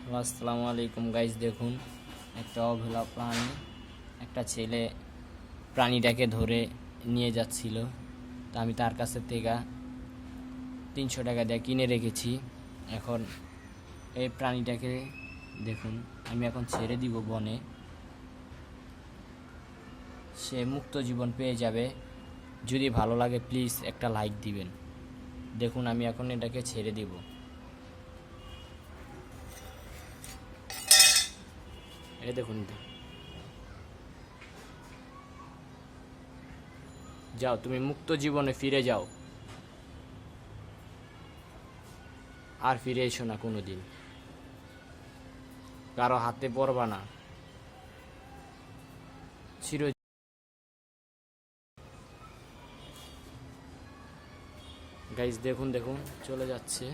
আসসালামু আলাইকুম গাইস, দেখুন একটা অবহেলা প্রাণী, একটা ছেলে প্রাণীটাকে ধরে নিয়ে যাচ্ছিল। তা আমি তার কাছে থেকে 300 টাকা দিয়ে কিনে রেখেছি। এখন এই প্রাণীটাকে দেখুন, আমি এখন ছেড়ে দিব বনে, সে মুক্ত জীবন পেয়ে যাবে। যদি ভালো লাগে প্লিজ একটা লাইক দিবেন। দেখুন আমি এখন এটাকে ছেড়ে দিব। এটা দেখুন, যাও, তুমি মুক্ত জীবনে ফিরে যাও, আর ফিরে এসো না কোনো দিন, কারো হাতে পড়বা না। চির গাইজ দেখুন দেখুন চলে যাচ্ছে।